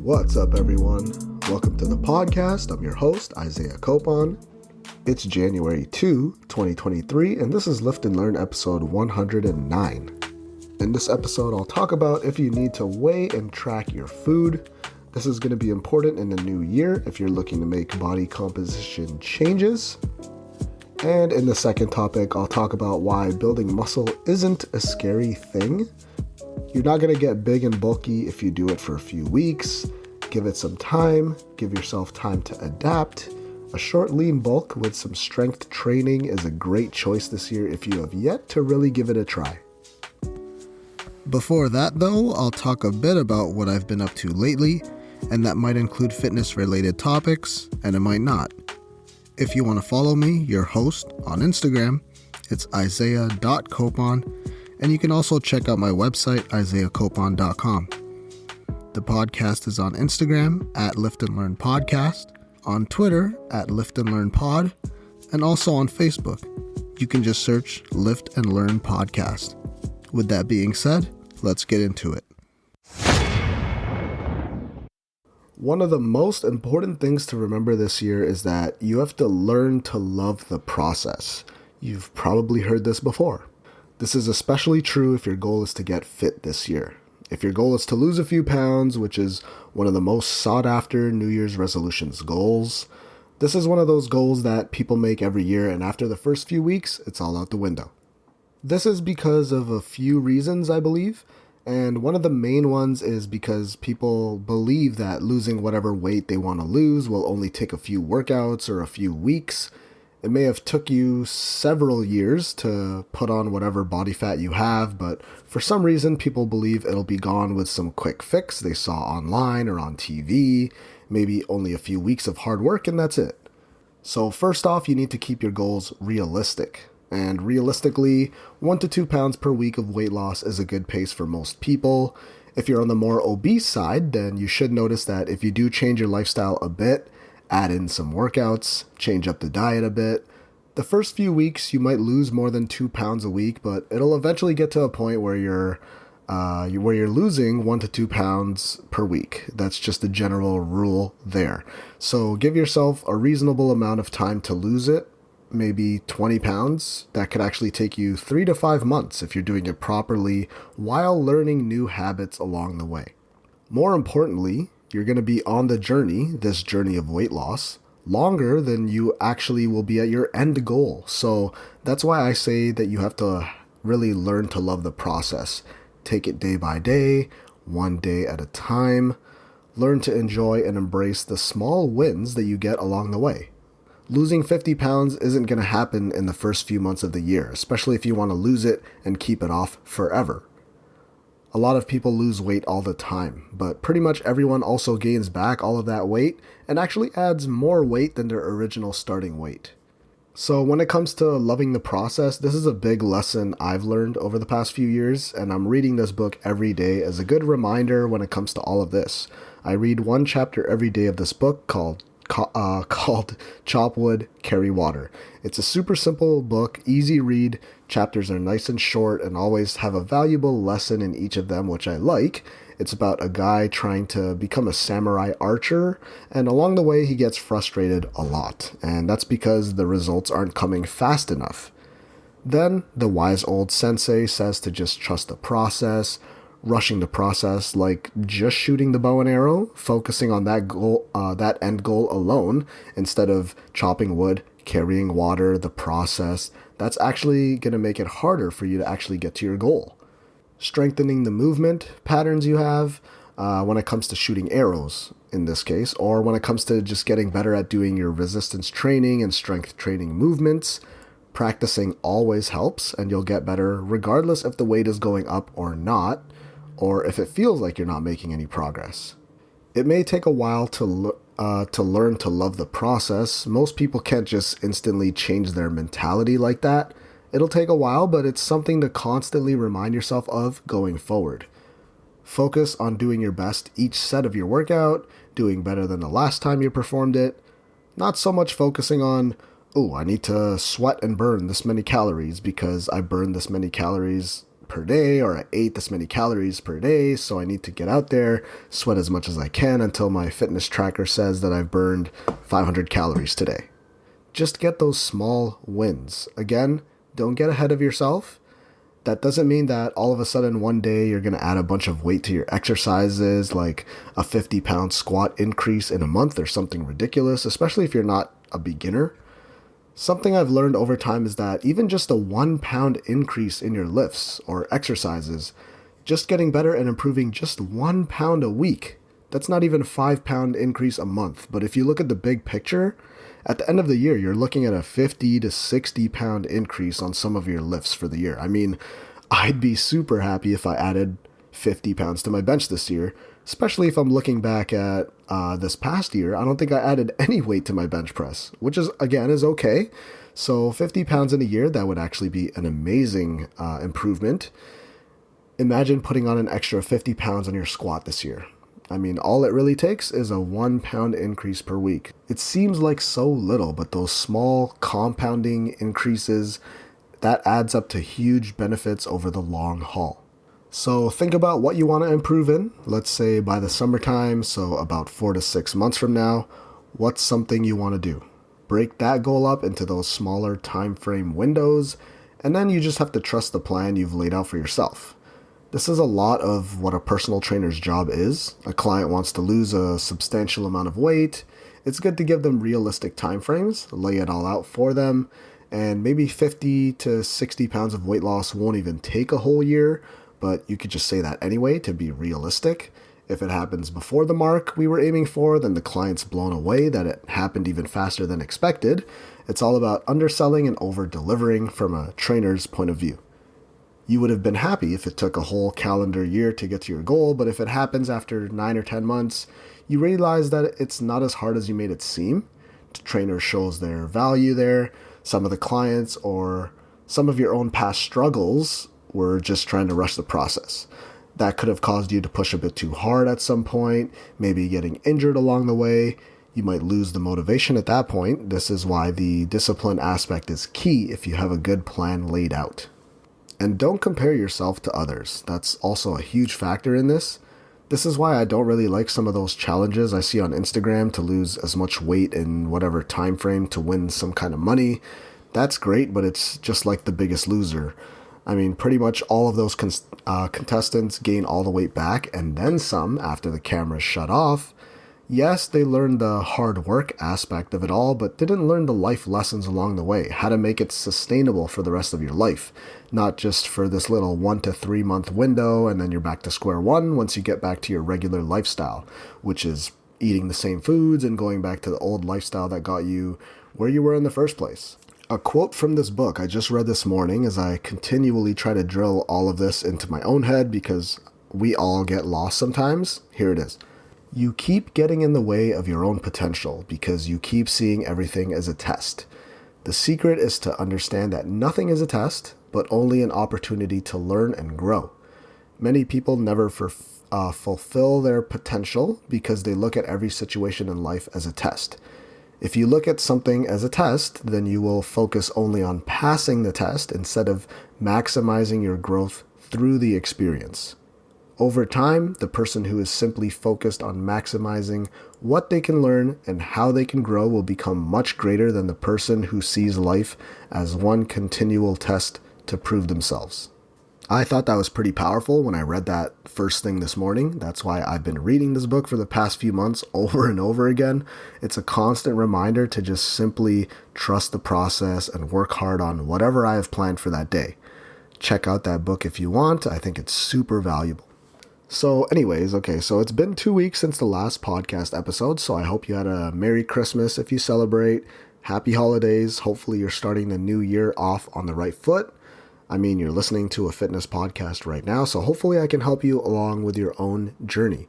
What's up, everyone? Welcome to the podcast. I'm your host, Isaiah Copon. It's January 2, 2023, and this is Lift and Learn episode 109. In this episode, I'll talk about if you need to weigh and track your food. This is going to be important in the new year if you're looking to make body composition changes. And in the second topic, I'll talk about why building muscle isn't a scary thing. You're not going to get big and bulky if you do it for a few weeks. Give it some time. Give yourself time to adapt. A short, lean bulk with some strength training is a great choice this year if you have yet to really give it a try. Before that, though, I'll talk a bit about what I've been up to lately, and that might include fitness-related topics, and it might not. If you want to follow me, your host, on Instagram, it's isaiah.copon, and you can also check out my website, isaiahcopon.com. The podcast is on Instagram at Lift and Learn Podcast, on Twitter at Lift and Learn Pod, and also on Facebook. You can just search Lift and Learn Podcast. With that being said, let's get into it. One of the most important things to remember this year is that you have to learn to love the process. You've probably heard this before. This is especially true if your goal is to get fit this year. If your goal is to lose a few pounds, which is one of the most sought after New Year's resolutions goals, this is one of those goals that people make every year, and after the first few weeks, it's all out the window. This is because of a few reasons, I believe, and one of the main ones is because people believe that losing whatever weight they want to lose will only take a few workouts or a few weeks. It may have took you several years to put on whatever body fat you have, but for some reason people believe it'll be gone with some quick fix they saw online or on TV, maybe only a few weeks of hard work and that's it. So first off, you need to keep your goals realistic. And realistically, 1 to 2 pounds per week of weight loss is a good pace for most people. If you're on the more obese side, then you should notice that if you do change your lifestyle a bit, add in some workouts, change up the diet a bit, the first few weeks you might lose more than 2 pounds a week, but it'll eventually get to a point where you're losing 1 to 2 pounds per week. That's just the general rule there. So give yourself a reasonable amount of time to lose it. Maybe 20 pounds. That could actually take you 3 to 5 months if you're doing it properly while learning new habits along the way. More importantly, you're going to be on the journey, this journey of weight loss, longer than you actually will be at your end goal. So that's why I say that you have to really learn to love the process. Take it day by day, one day at a time. Learn to enjoy and embrace the small wins that you get along the way. Losing 50 pounds isn't going to happen in the first few months of the year, especially if you want to lose it and keep it off forever. A lot of people lose weight all the time, but pretty much everyone also gains back all of that weight and actually adds more weight than their original starting weight. So when it comes to loving the process, this is a big lesson I've learned over the past few years, and I'm reading this book every day as a good reminder when it comes to all of this. I read one chapter every day of this book called Chop Wood, Carry Water. It's a super simple book, easy read. Chapters are nice and short and always have a valuable lesson in each of them, which I like. It's about a guy trying to become a samurai archer, and along the way he gets frustrated a lot, and that's because the results aren't coming fast enough. Then the wise old sensei says to just trust the process. Rushing the process, like just shooting the bow and arrow, focusing on that goal, that end goal alone, instead of chopping wood, carrying water, the process, that's actually going to make it harder for you to actually get to your goal. Strengthening the movement patterns you have when it comes to shooting arrows, in this case, or when it comes to just getting better at doing your resistance training and strength training movements. Practicing always helps, and you'll get better regardless if the weight is going up or not, or if it feels like you're not making any progress. It may take a while to learn to love the process. Most people can't just instantly change their mentality like that. It'll take a while, but it's something to constantly remind yourself of going forward. Focus on doing your best each set of your workout, doing better than the last time you performed it. Not so much focusing on, I need to sweat and burn this many calories because I burned this many calories per day, or I ate this many calories per day, so I need to get out there, sweat as much as I can until my fitness tracker says that I've burned 500 calories today. Just get those small wins. Again, don't get ahead of yourself. That doesn't mean that all of a sudden one day you're going to add a bunch of weight to your exercises, like a 50-pound squat increase in a month or something ridiculous, especially if you're not a beginner. Something I've learned over time is that even just a 1 pound increase in your lifts or exercises, just getting better and improving just 1 pound a week, that's not even a 5 pound increase a month. But if you look at the big picture, at the end of the year, you're looking at a 50 to 60 pound increase on some of your lifts for the year. I mean, I'd be super happy if I added 50 pounds to my bench this year, especially if I'm looking back at this past year. I don't think I added any weight to my bench press, which is okay. So 50 pounds in a year, that would actually be an amazing improvement. Imagine putting on an extra 50 pounds on your squat this year. I mean, all it really takes is a 1 pound increase per week. It seems like so little, but those small compounding increases, that adds up to huge benefits over the long haul. So think about what you want to improve in. Let's say by the summertime, so about 4 to 6 months from now, what's something you want to do? Break that goal up into those smaller time frame windows, and then you just have to trust the plan you've laid out for yourself. This is a lot of what a personal trainer's job is. A client wants to lose a substantial amount of weight. It's good to give them realistic timeframes, lay it all out for them, and maybe 50 to 60 pounds of weight loss won't even take a whole year, but you could just say that anyway to be realistic. If it happens before the mark we were aiming for, then the client's blown away that it happened even faster than expected. It's all about underselling and over-delivering from a trainer's point of view. You would have been happy if it took a whole calendar year to get to your goal, but if it happens after 9 or 10 months, you realize that it's not as hard as you made it seem. The trainer shows their value there. Some of the clients or some of your own past struggles were just trying to rush the process. That could have caused you to push a bit too hard at some point, maybe getting injured along the way. You might lose the motivation at that point. This is why the discipline aspect is key if you have a good plan laid out. And don't compare yourself to others. That's also a huge factor in this. This is why I don't really like some of those challenges I see on Instagram to lose as much weight in whatever time frame to win some kind of money. That's great, but it's just like The Biggest Loser. I mean, pretty much all of those contestants gain all the weight back and then some after the cameras shut off. Yes, they learned the hard work aspect of it all, but didn't learn the life lessons along the way, how to make it sustainable for the rest of your life, not just for this little 1 to 3 month window and then you're back to square one once you get back to your regular lifestyle, which is eating the same foods and going back to the old lifestyle that got you where you were in the first place. A quote from this book I just read this morning as I continually try to drill all of this into my own head because we all get lost sometimes. Here it is. You keep getting in the way of your own potential because you keep seeing everything as a test. The secret is to understand that nothing is a test, but only an opportunity to learn and grow. Many people never fulfill their potential because they look at every situation in life as a test. If you look at something as a test, then you will focus only on passing the test instead of maximizing your growth through the experience. Over time, the person who is simply focused on maximizing what they can learn and how they can grow will become much greater than the person who sees life as one continual test to prove themselves. I thought that was pretty powerful when I read that first thing this morning. That's why I've been reading this book for the past few months over and over again. It's a constant reminder to just simply trust the process and work hard on whatever I have planned for that day. Check out that book if you want. I think it's super valuable. So anyways, so it's been 2 weeks since the last podcast episode, so I hope you had a Merry Christmas if you celebrate. Happy holidays. Hopefully you're starting the new year off on the right foot. I mean, you're listening to a fitness podcast right now, so hopefully I can help you along with your own journey.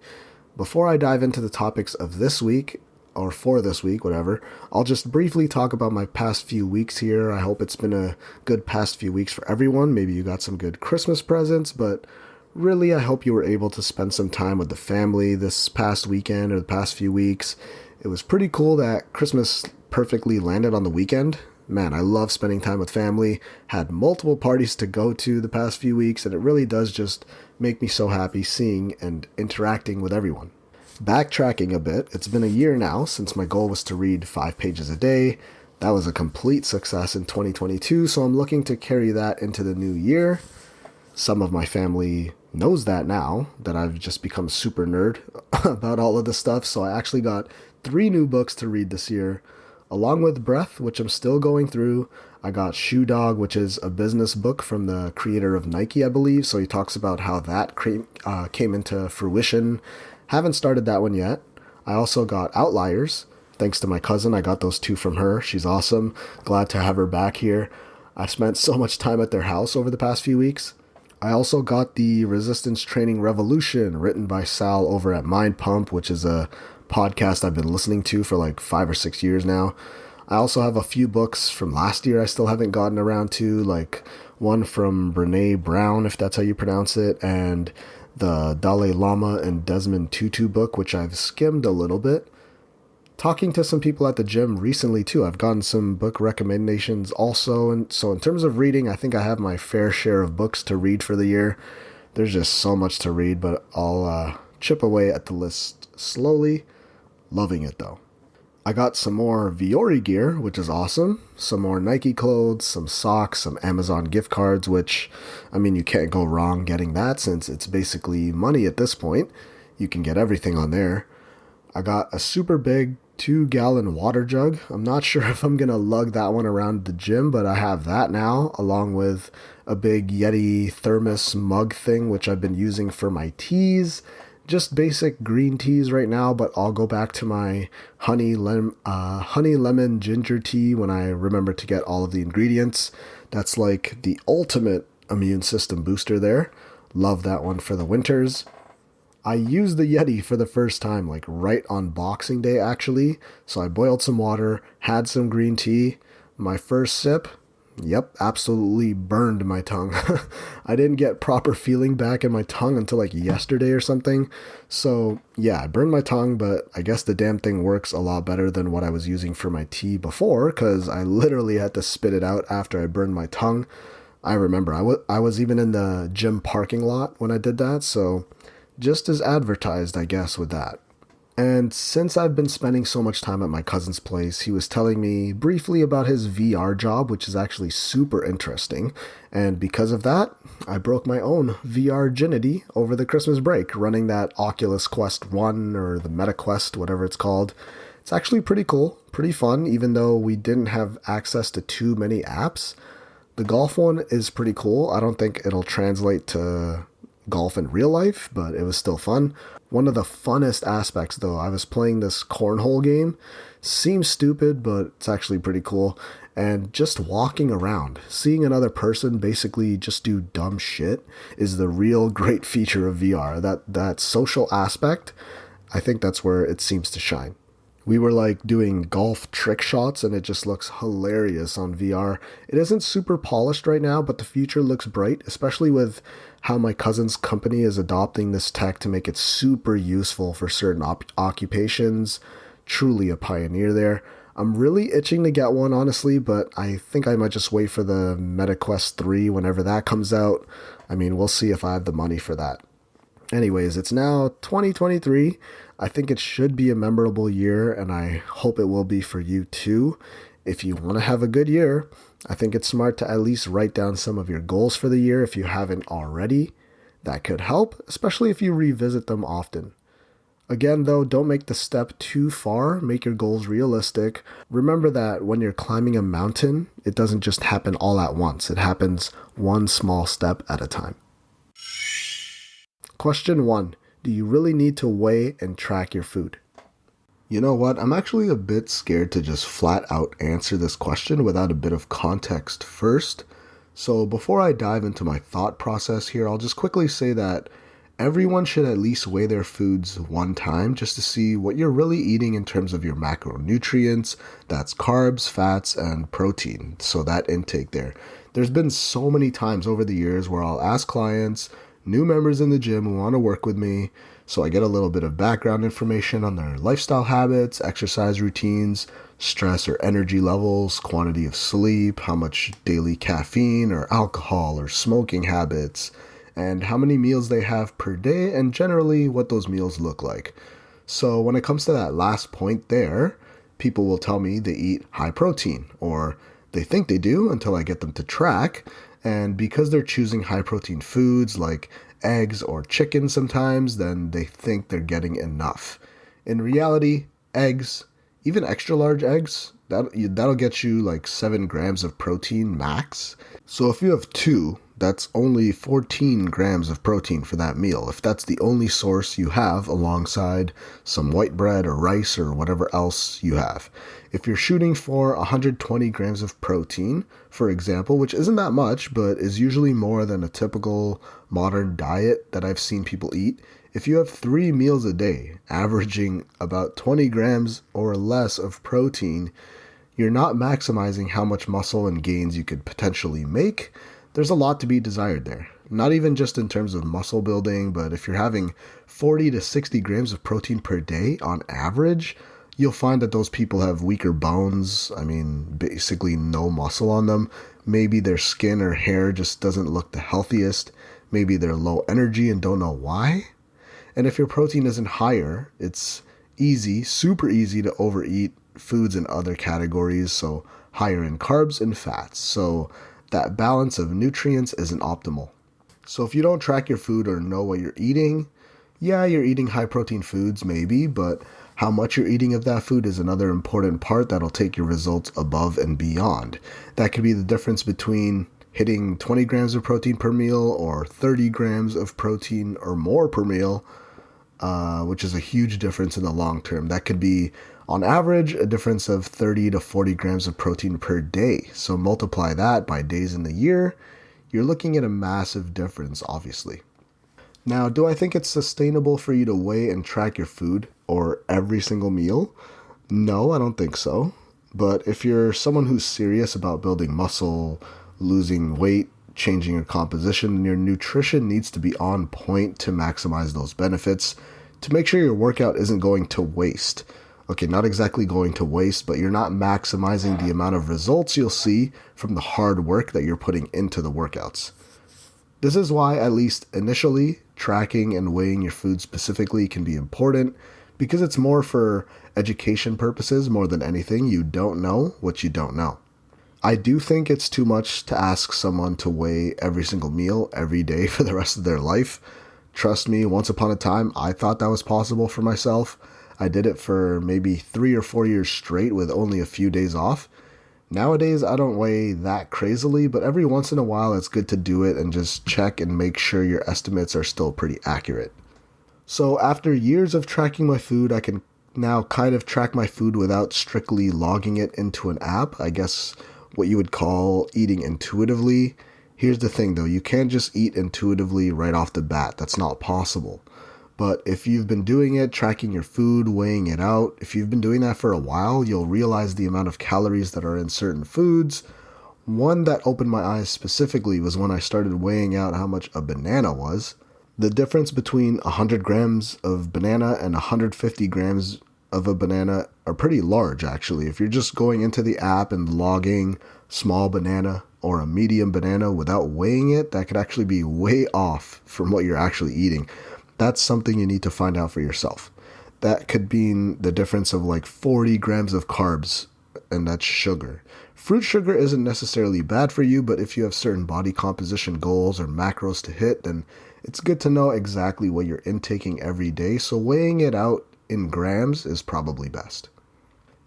Before I dive into the topics of this week, or for this week, whatever, I'll just briefly talk about my past few weeks here. I hope it's been a good past few weeks for everyone. Maybe you got some good Christmas presents, but really, I hope you were able to spend some time with the family this past weekend or the past few weeks. It was pretty cool that Christmas perfectly landed on the weekend. man, I love spending time with family. Had multiple parties to go to the past few weeks, and it really does just make me so happy seeing and interacting with everyone. Backtracking a bit, it's been a year now since my goal was to read 5 pages a day. That was a complete success in 2022, so I'm looking to carry that into the new year. Some of my family knows that now, that I've just become a super nerd about all of this stuff, so I actually got 3 new books to read this year. Along with Breath, which I'm still going through, I got Shoe Dog, which is a business book from the creator of Nike, I believe, so he talks about how that came into fruition. Haven't started that one yet. I also got Outliers. Thanks to my cousin, I got those 2 from her. She's awesome. Glad to have her back here. I've spent so much time at their house over the past few weeks. I also got the Resistance Training Revolution, written by Sal over at Mind Pump, which is a podcast I've been listening to for like 5 or 6 years now. I also have a few books from last year I still haven't gotten around to, like one from Brene Brown, if that's how you pronounce it, and the Dalai Lama and Desmond Tutu book, which I've skimmed a little bit. Talking to some people at the gym recently too, I've gotten some book recommendations also, and so in terms of reading, I think I have my fair share of books to read for the year. There's just so much to read, but I'll chip away at the list slowly. Loving it though. I got some more Viore gear, which is awesome. Some more Nike clothes, some socks, some Amazon gift cards, which, I mean, you can't go wrong getting that since it's basically money at this point. You can get everything on there. I got a super big 2-gallon water jug. I'm not sure if I'm going to lug that one around the gym, but I have that now, along with a big Yeti thermos mug thing, which I've been using for my teas. Just basic green teas right now, but I'll go back to my honey lemon ginger tea when I remember to get all of the ingredients. That's like the ultimate immune system booster there. Love that one for the winters. I used the Yeti for the first time, like right on Boxing Day actually. So I boiled some water, had some green tea. My first sip, yep, absolutely burned my tongue. I didn't get proper feeling back in my tongue until like yesterday or something. So yeah, I burned my tongue, but I guess the damn thing works a lot better than what I was using for my tea before, because I literally had to spit it out after I burned my tongue. I remember I was even in the gym parking lot when I did that, so just as advertised, I guess, with that. And since I've been spending so much time at my cousin's place, he was telling me briefly about his VR job, which is actually super interesting. And because of that, I broke my own VR virginity over the Christmas break, running that Oculus Quest 1 or the Meta Quest, whatever it's called. It's actually pretty cool, pretty fun, even though we didn't have access to too many apps. The golf one is pretty cool. I don't think it'll translate to golf in real life, but it was still fun. One of the funnest aspects, though, I was playing this cornhole game. Seems stupid, but it's actually pretty cool. And just walking around, seeing another person basically just do dumb shit is the real great feature of VR. That social aspect, I think that's where it seems to shine. We were like doing golf trick shots and it just looks hilarious on VR. It isn't super polished right now, but the future looks bright, especially with how my cousin's company is adopting this tech to make it super useful for certain occupations. Truly a pioneer there. I'm really itching to get one, honestly, but I think I might just wait for the Meta Quest 3 whenever that comes out. I mean, we'll see if I have the money for that. Anyways, it's now 2023. I think it should be a memorable year, and I hope it will be for you too. If you want to have a good year, I think it's smart to at least write down some of your goals for the year if you haven't already. That could help, especially if you revisit them often. Again, though, don't make the step too far. Make your goals realistic. Remember that when you're climbing a mountain, it doesn't just happen all at once. It happens one small step at a time. Question 1. Do you really need to weigh and track your food? You know what? I'm actually a bit scared to just flat out answer this question without a bit of context first. So before I dive into my thought process here, I'll just quickly say that everyone should at least weigh their foods one time just to see what you're really eating in terms of your macronutrients. That's carbs, fats, and protein. So that intake there. There's been so many times over the years where I'll ask clients, new members in the gym who want to work with me, So I get a little bit of background information on their lifestyle habits, exercise routines, stress or energy levels, quantity of sleep, how much daily caffeine or alcohol or smoking habits, and how many meals they have per day, and generally what those meals look like. So when it comes to that last point there, people will tell me they eat high protein, or they think they do until I get them to track. And because they're choosing high protein foods like eggs or chicken sometimes, then they think they're getting enough. In reality, eggs, even extra large eggs, that'll get you like 7 grams of protein max. So if you have two, that's only 14 grams of protein for that meal, if that's the only source you have alongside some white bread or rice or whatever else you have. If you're shooting for 120 grams of protein, for example, which isn't that much, but is usually more than a typical modern diet that I've seen people eat, if you have 3 meals a day, averaging about 20 grams or less of protein, you're not maximizing how much muscle and gains you could potentially make. There's a lot to be desired there. Not even just in terms of muscle building, but if you're having 40 to 60 grams of protein per day on average, you'll find that those people have weaker bones. I mean, basically no muscle on them. Maybe their skin or hair just doesn't look the healthiest. Maybe they're low energy and don't know why. And if your protein isn't higher, it's easy, super easy to overeat foods in other categories, so higher in carbs and fats. So that balance of nutrients isn't optimal. So if you don't track your food or know what you're eating, yeah, you're eating high protein foods maybe, but how much you're eating of that food is another important part that'll take your results above and beyond. That could be the difference between hitting 20 grams of protein per meal or 30 grams of protein or more per meal, which is a huge difference in the long term. That could be, on average, a difference of 30 to 40 grams of protein per day. So multiply that by days in the year, you're looking at a massive difference, obviously. Now, do I think it's sustainable for you to weigh and track your food or every single meal? No, I don't think so. But if you're someone who's serious about building muscle, losing weight, changing your composition, your nutrition needs to be on point to maximize those benefits, to make sure your workout isn't going to waste. Okay, not exactly going to waste, but you're not maximizing the amount of results you'll see from the hard work that you're putting into the workouts. This is why, at least initially, tracking and weighing your food specifically can be important, because it's more for education purposes more than anything. You don't know what you don't know. I do think it's too much to ask someone to weigh every single meal every day for the rest of their life. Trust me, once upon a time, I thought that was possible for myself. I did it for maybe 3 or 4 years straight with only a few days off. Nowadays, I don't weigh that crazily, but every once in a while, it's good to do it and just check and make sure your estimates are still pretty accurate. So after years of tracking my food, I can now kind of track my food without strictly logging it into an app. I guess what you would call eating intuitively. Here's the thing though, you can't just eat intuitively right off the bat. That's not possible. But if you've been doing it, tracking your food, weighing it out, if you've been doing that for a while, you'll realize the amount of calories that are in certain foods. One that opened my eyes specifically was when I started weighing out how much a banana was. The difference between 100 grams of banana and 150 grams of a banana are pretty large, actually. If you're just going into the app and logging small banana or a medium banana without weighing it, that could actually be way off from what you're actually eating. That's something you need to find out for yourself. That could be the difference of like 40 grams of carbs, and that's sugar. Fruit sugar isn't necessarily bad for you, but if you have certain body composition goals or macros to hit, then it's good to know exactly what you're intaking every day, so weighing it out in grams is probably best.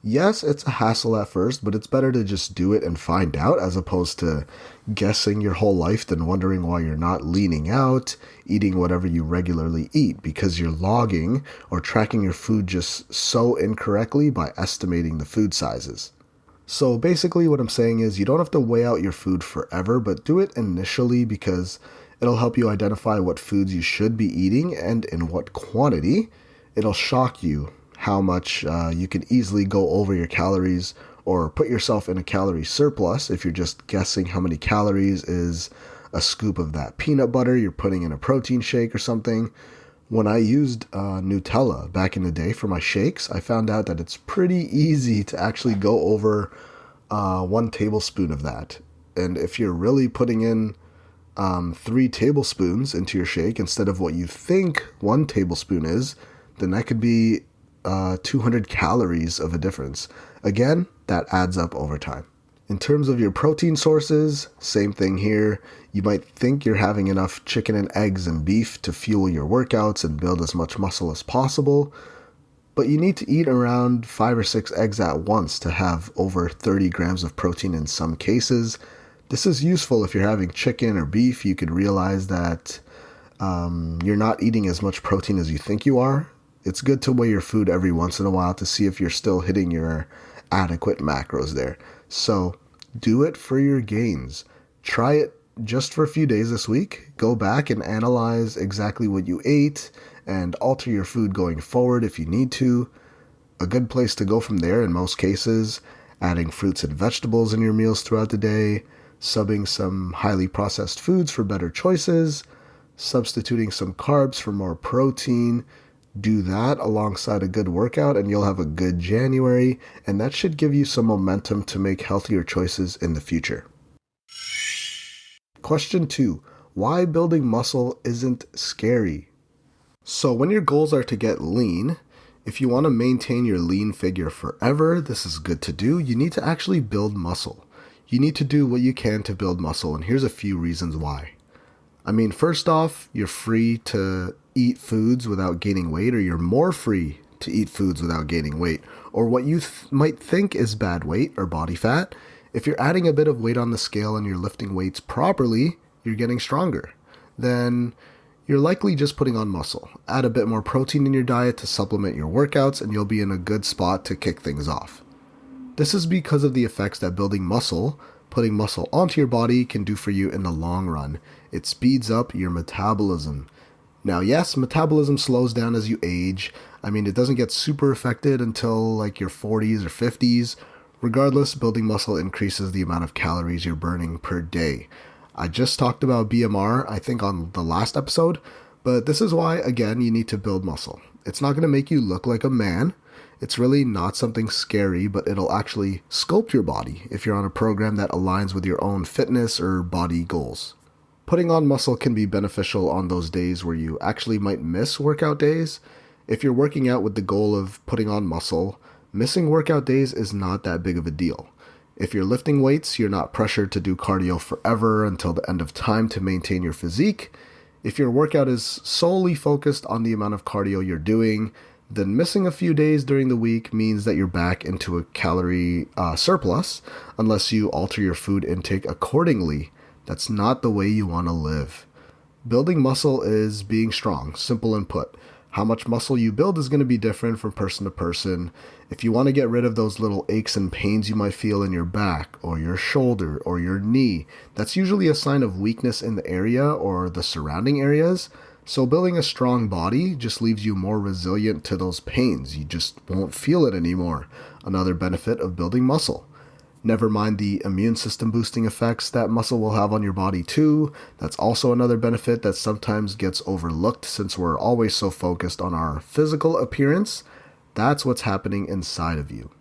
Yes, it's a hassle at first, but it's better to just do it and find out as opposed to guessing your whole life then wondering why you're not leaning out, eating whatever you regularly eat because you're logging or tracking your food just so incorrectly by estimating the food sizes. So basically what I'm saying is you don't have to weigh out your food forever, but do it initially because it'll help you identify what foods you should be eating and in what quantity. It'll shock you how much you can easily go over your calories or put yourself in a calorie surplus if you're just guessing how many calories is a scoop of that peanut butter you're putting in a protein shake or something. When I used Nutella back in the day for my shakes, I found out that it's pretty easy to actually go over 1 tablespoon of that. And if you're really putting in 3 tablespoons into your shake instead of what you think 1 tablespoon is, then that could be 200 calories of a difference. Again, that adds up over time. In terms of your protein sources, same thing here. You might think you're having enough chicken and eggs and beef to fuel your workouts and build as much muscle as possible, but you need to eat around 5 or 6 eggs at once to have over 30 grams of protein in some cases. This is useful if you're having chicken or beef. You could realize that you're not eating as much protein as you think you are. It's good to weigh your food every once in a while to see if you're still hitting your adequate macros there. So do it for your gains. Try it just for a few days this week. Go back and analyze exactly what you ate and alter your food going forward if you need to. A good place to go from there in most cases, adding fruits and vegetables in your meals throughout the day, subbing some highly processed foods for better choices, substituting some carbs for more protein. Do that alongside a good workout and you'll have a good January, and that should give you some momentum to make healthier choices in the future. Question 2. Why building muscle isn't scary? So when your goals are to get lean, if you want to maintain your lean figure forever, this is good to do. You need to actually build muscle. You need to do what you can to build muscle, and here's a few reasons why. First off, you're free to eat foods without gaining weight, or you're more free to eat foods without gaining weight, or what you might think is bad weight or body fat. If you're adding a bit of weight on the scale and you're lifting weights properly, you're getting stronger. Then you're likely just putting on muscle. Add a bit more protein in your diet to supplement your workouts, and you'll be in a good spot to kick things off. This is because of the effects that building muscle, putting muscle onto your body, can do for you in the long run. It speeds up your metabolism. Now, yes, metabolism slows down as you age. It doesn't get super affected until like your 40s or 50s. Regardless, building muscle increases the amount of calories you're burning per day. I just talked about BMR, I think, on the last episode, but this is why, again, you need to build muscle. It's not going to make you look like a man. It's really not something scary, but it'll actually sculpt your body if you're on a program that aligns with your own fitness or body goals. Putting on muscle can be beneficial on those days where you actually might miss workout days. If you're working out with the goal of putting on muscle, missing workout days is not that big of a deal. If you're lifting weights, you're not pressured to do cardio forever until the end of time to maintain your physique. If your workout is solely focused on the amount of cardio you're doing, then missing a few days during the week means that you're back into a calorie surplus unless you alter your food intake accordingly. That's not the way you want to live. Building muscle is being strong, simple and put. How much muscle you build is going to be different from person to person. If you want to get rid of those little aches and pains you might feel in your back or your shoulder or your knee, that's usually a sign of weakness in the area or the surrounding areas. So building a strong body just leaves you more resilient to those pains. You just won't feel it anymore. Another benefit of building muscle. Never mind the immune system boosting effects that muscle will have on your body too. That's also another benefit that sometimes gets overlooked since we're always so focused on our physical appearance. That's what's happening inside of you.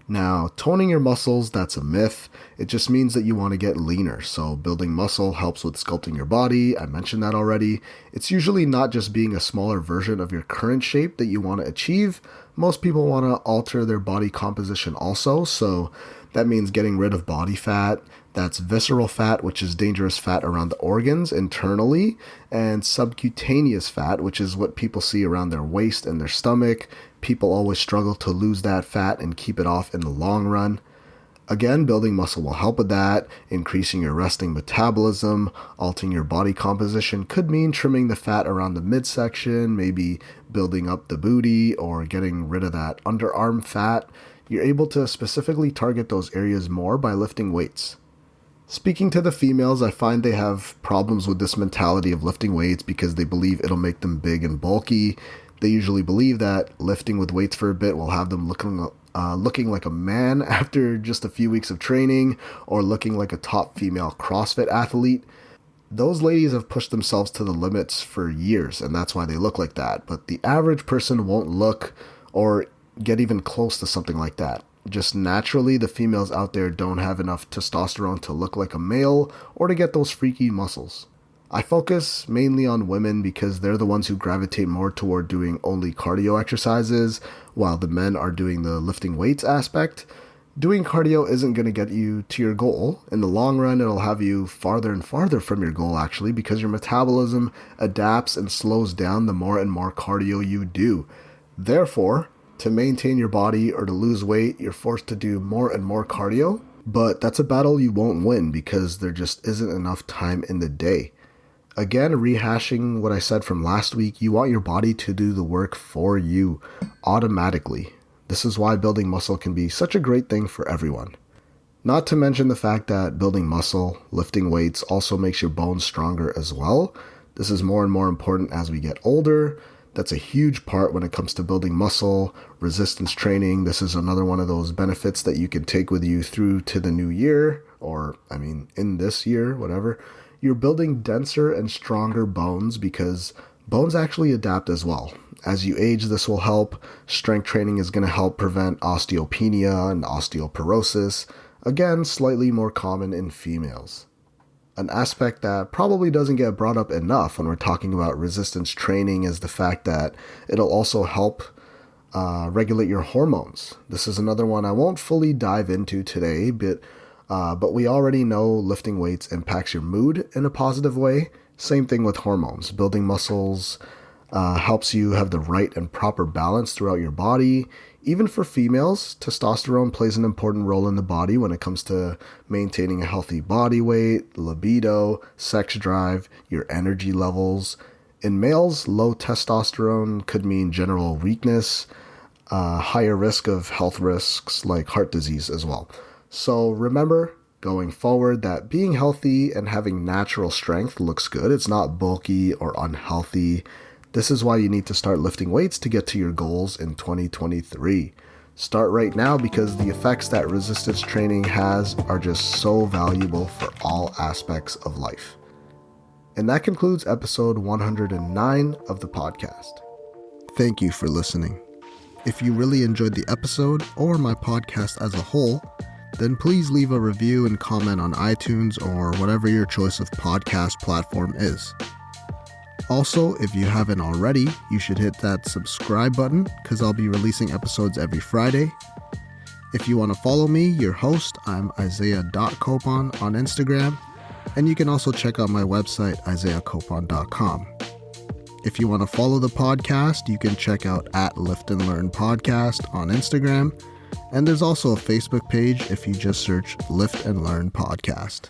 Now, toning your muscles, that's a myth. It just means that you want to get leaner. So building muscle helps with sculpting your body. I mentioned that already. It's usually not just being a smaller version of your current shape that you want to achieve. Most people want to alter their body composition also. So that means getting rid of body fat. That's visceral fat, which is dangerous fat around the organs internally, and subcutaneous fat, which is what people see around their waist and their stomach. People always struggle to lose that fat and keep it off in the long run. Again, building muscle will help with that. Increasing your resting metabolism, altering your body composition could mean trimming the fat around the midsection, maybe building up the booty or getting rid of that underarm fat. You're able to specifically target those areas more by lifting weights. Speaking to the females, I find they have problems with this mentality of lifting weights because they believe it'll make them big and bulky. They usually believe that lifting with weights for a bit will have them looking like a man after just a few weeks of training, or looking like a top female CrossFit athlete. Those ladies have pushed themselves to the limits for years, and that's why they look like that. But the average person won't look or get even close to something like that. Just naturally, the females out there don't have enough testosterone to look like a male or to get those freaky muscles. I focus mainly on women because they're the ones who gravitate more toward doing only cardio exercises, while the men are doing the lifting weights aspect. Doing cardio isn't going to get you to your goal. In the long run, it'll have you farther and farther from your goal, actually, because your metabolism adapts and slows down the more and more cardio you do. Therefore, to maintain your body or to lose weight, you're forced to do more and more cardio. But that's a battle you won't win because there just isn't enough time in the day. Again, rehashing what I said from last week, you want your body to do the work for you automatically. This is why building muscle can be such a great thing for everyone. Not to mention the fact that building muscle, lifting weights also makes your bones stronger as well. This is more and more important as we get older. That's a huge part when it comes to building muscle, resistance training. This is another one of those benefits that you can take with you through to the new year, in this year, whatever. You're building denser and stronger bones because bones actually adapt as well. As you age, this will help. Strength training is going to help prevent osteopenia and osteoporosis, again, slightly more common in females. An aspect that probably doesn't get brought up enough when we're talking about resistance training is the fact that it'll also help regulate your hormones. This is another one I won't fully dive into today, but we already know lifting weights impacts your mood in a positive way. Same thing with hormones. Building muscles helps you have the right and proper balance throughout your body. Even for females, testosterone plays an important role in the body when it comes to maintaining a healthy body weight, libido, sex drive, your energy levels. In males, low testosterone could mean general weakness, higher risk of health risks like heart disease as well. So remember, going forward, that being healthy and having natural strength looks good. It's not bulky or unhealthy. This is why you need to start lifting weights to get to your goals in 2023. Start right now because the effects that resistance training has are just so valuable for all aspects of life. And that concludes episode 109 of the podcast. Thank you for listening. If you really enjoyed the episode or my podcast as a whole, then please leave a review and comment on iTunes or whatever your choice of podcast platform is. Also, if you haven't already, you should hit that subscribe button because I'll be releasing episodes every Friday. If you want to follow me, your host, I'm Isaiah.Copon on Instagram, and you can also check out my website, isaiahcopon.com. If you want to follow the podcast, you can check out @LiftAndLearnPodcast on Instagram, and there's also a Facebook page if you just search Lift and Learn Podcast.